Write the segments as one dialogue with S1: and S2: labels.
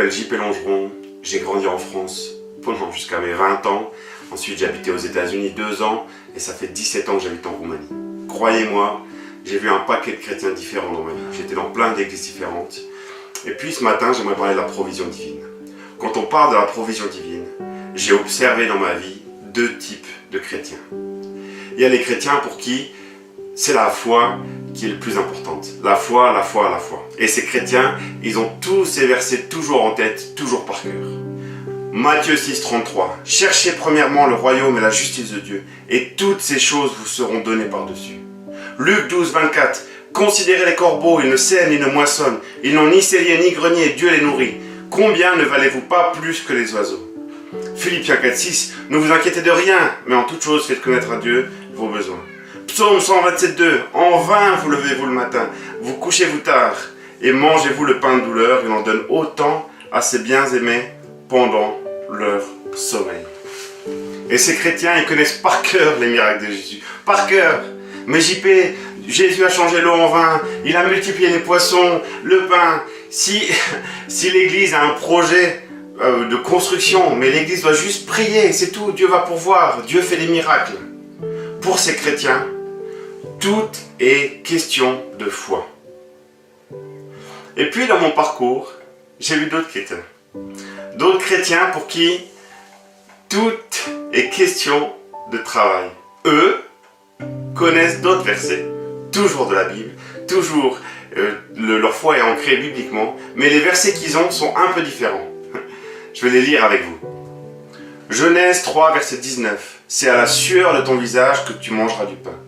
S1: m'appelle JP Longeron, j'ai grandi en France pendant jusqu'à mes 20 ans. Ensuite j'ai habité aux États-Unis 2 ans et ça fait 17 ans que j'habite en Roumanie. Croyez-moi, j'ai vu un paquet de chrétiens différents dans ma vie. J'étais dans plein d'églises différentes. Et puis ce matin, j'aimerais parler de la provision divine. Quand on parle de la provision divine, j'ai observé dans ma vie 2 types de chrétiens. Il y a les chrétiens pour qui c'est la foi qui est le plus importante. La foi, la foi, la foi. Et ces chrétiens, ils ont tous ces versets toujours en tête, toujours par cœur. Matthieu 6, 33. Cherchez premièrement le royaume et la justice de Dieu, et toutes ces choses vous seront données par-dessus. Luc 12, 24. Considérez les corbeaux, ils ne sèment ni ne moissonnent, ils n'ont ni cellier ni grenier, Dieu les nourrit. Combien ne valez-vous pas plus que les oiseaux? Philippiens 4, 6. Ne vous inquiétez de rien, mais en toute chose faites connaître à Dieu vos besoins. Psaume 127, 2. En vain vous levez-vous le matin, vous couchez-vous tard, et mangez-vous le pain de douleur, il en donne autant à ses bien-aimés pendant leur sommeil. Et ces chrétiens, ils connaissent par cœur les miracles de Jésus. Par cœur. Mais JP, Jésus a changé l'eau en vin, il a multiplié les poissons, le pain. Si l'église a un projet de construction, mais l'église doit juste prier, c'est tout, Dieu va pourvoir, Dieu fait des miracles. Pour ces chrétiens, tout est question de foi. Et puis dans mon parcours, j'ai vu d'autres chrétiens. D'autres chrétiens pour qui tout est question de travail. Eux connaissent d'autres versets, toujours de la Bible, toujours leur foi est ancrée bibliquement, mais les versets qu'ils ont sont un peu différents. Je vais les lire avec vous. Genèse 3, verset 19. C'est à la sueur de ton visage que tu mangeras du pain.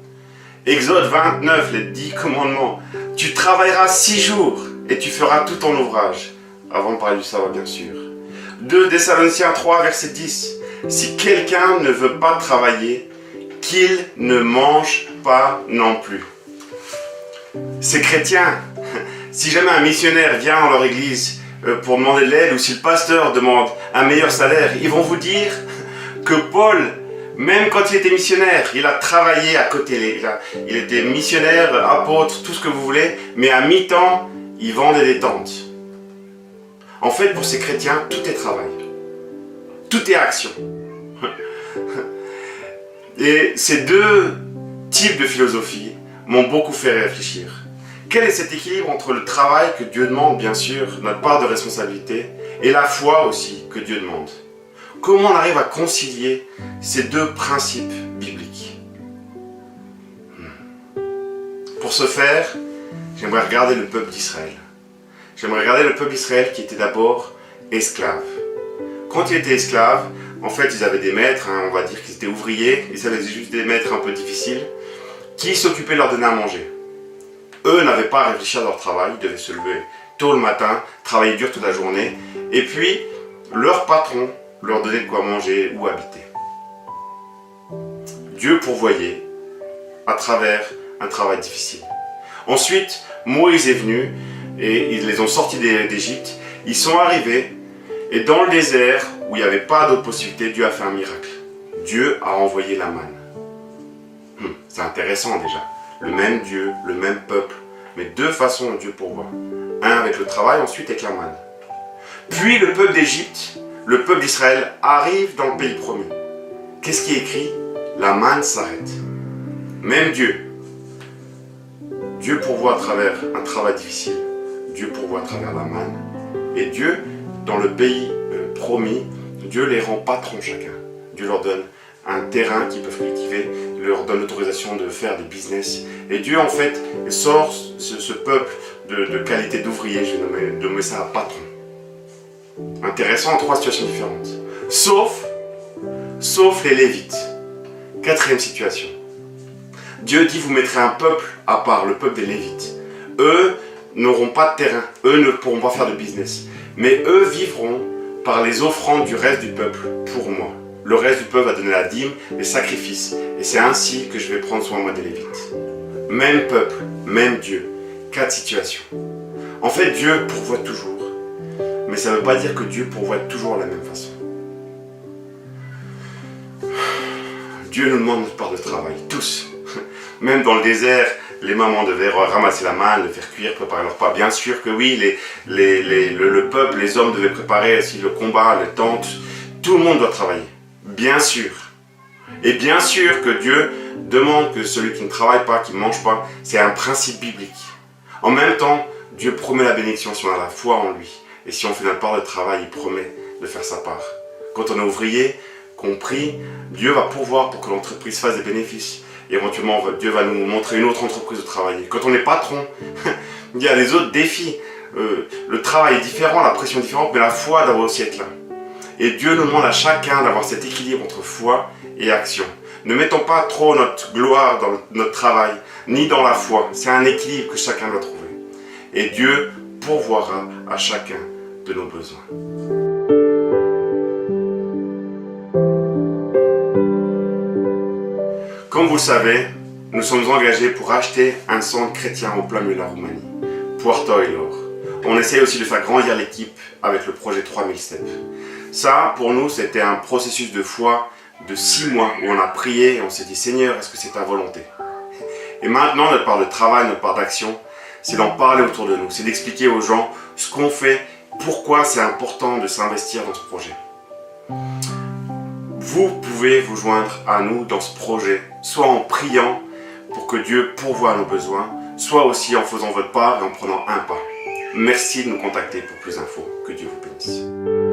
S1: Exode 29, les 10 commandements. Tu travailleras 6 jours et tu feras tout ton ouvrage. Avant de parler du sabbat, bien sûr. 2 Thessaloniciens 3, verset 10. Si quelqu'un ne veut pas travailler, qu'il ne mange pas non plus. Ces chrétiens, si jamais un missionnaire vient dans leur église pour demander de l'aide, ou si le pasteur demande un meilleur salaire, ils vont vous dire que Paul, même quand il était missionnaire, il a travaillé à côté. Il était missionnaire, apôtre, tout ce que vous voulez, mais à mi-temps, il vendait des tentes. En fait, pour ces chrétiens, tout est travail. Tout est action. Et ces 2 types de philosophie m'ont beaucoup fait réfléchir. Quel est cet équilibre entre le travail que Dieu demande, bien sûr, notre part de responsabilité, et la foi aussi que Dieu demande? Comment on arrive à concilier ces 2 principes bibliques? Pour ce faire, j'aimerais regarder le peuple d'Israël. J'aimerais regarder le peuple d'Israël qui était d'abord esclave. Quand il était esclave, en fait, ils avaient des maîtres, on va dire qu'ils étaient ouvriers, ils avaient juste des maîtres un peu difficiles, qui s'occupaient de leur donner à manger. Eux n'avaient pas à réfléchir à leur travail, ils devaient se lever tôt le matin, travailler dur toute la journée, et puis leur patron leur donnait de quoi manger ou habiter. Dieu pourvoyait à travers un travail difficile. Ensuite, Moïse est venu et ils les ont sortis d'Égypte. Ils sont arrivés et dans le désert où il n'y avait pas d'autre possibilité, Dieu a fait un miracle. Dieu a envoyé la manne. C'est intéressant déjà. Le même Dieu, le même peuple, mais 2 façons dont Dieu pourvoit. Un avec le travail, ensuite avec la manne. Puis le peuple d'Égypte, le peuple d'Israël arrive dans le pays promis. Qu'est-ce qui est écrit? La manne s'arrête. Même Dieu. Dieu pourvoit à travers un travail difficile. Dieu pourvoit à travers la manne. Et Dieu, dans le pays promis, Dieu les rend patrons chacun. Dieu leur donne un terrain qu'ils peuvent cultiver, leur donne l'autorisation de faire des business. Et Dieu, en fait, sort ce peuple de qualité d'ouvrier, je vais nommer ça un patron. Intéressant, 3 situations différentes. Sauf les Lévites. 4e situation. Dieu dit, vous mettrez un peuple à part, le peuple des Lévites. Eux n'auront pas de terrain, eux ne pourront pas faire de business. Mais eux vivront par les offrandes du reste du peuple pour moi. Le reste du peuple va donner la dîme, les sacrifices. Et c'est ainsi que je vais prendre soin moi des Lévites. Même peuple, même Dieu. 4 situations. En fait, Dieu pourvoit toujours. Mais ça ne veut pas dire que Dieu pourvoit toujours de la même façon. Dieu nous demande notre part de travail, tous. Même dans le désert, les mamans devaient ramasser la manne, le faire cuire, préparer leur repas. Bien sûr que oui, le peuple, les hommes devaient préparer aussi le combat, les tentes. Tout le monde doit travailler, bien sûr. Et bien sûr que Dieu demande que celui qui ne travaille pas, qui ne mange pas, c'est un principe biblique. En même temps, Dieu promet la bénédiction si on a la foi en lui. Et si on fait notre part de travail, il promet de faire sa part. Quand on est ouvrier, qu'on prie, Dieu va pourvoir pour que l'entreprise fasse des bénéfices. Et éventuellement, Dieu va nous montrer une autre entreprise où travailler. Quand on est patron, il y a les autres défis. Le travail est différent, la pression est différente, mais la foi doit aussi être là. Et Dieu nous demande à chacun d'avoir cet équilibre entre foi et action. Ne mettons pas trop notre gloire dans notre travail, ni dans la foi. C'est un équilibre que chacun doit trouver. Et Dieu pourvoira à chacun de nos besoins. Comme vous le savez, nous sommes engagés pour acheter un centre chrétien au plein milieu de la Roumanie, Puerto Ailor. On essaie aussi de faire grandir l'équipe avec le projet 3000 Steps. Ça, pour nous, c'était un processus de foi de 6 mois où on a prié et on s'est dit « Seigneur, est-ce que c'est ta volonté ?» Et maintenant, notre part de travail, notre part d'action, c'est d'en parler autour de nous, c'est d'expliquer aux gens ce qu'on fait, pourquoi c'est important de s'investir dans ce projet. Vous pouvez vous joindre à nous dans ce projet, soit en priant pour que Dieu pourvoie à nos besoins, soit aussi en faisant votre part et en prenant un pas. Merci de nous contacter pour plus d'infos. Que Dieu vous bénisse.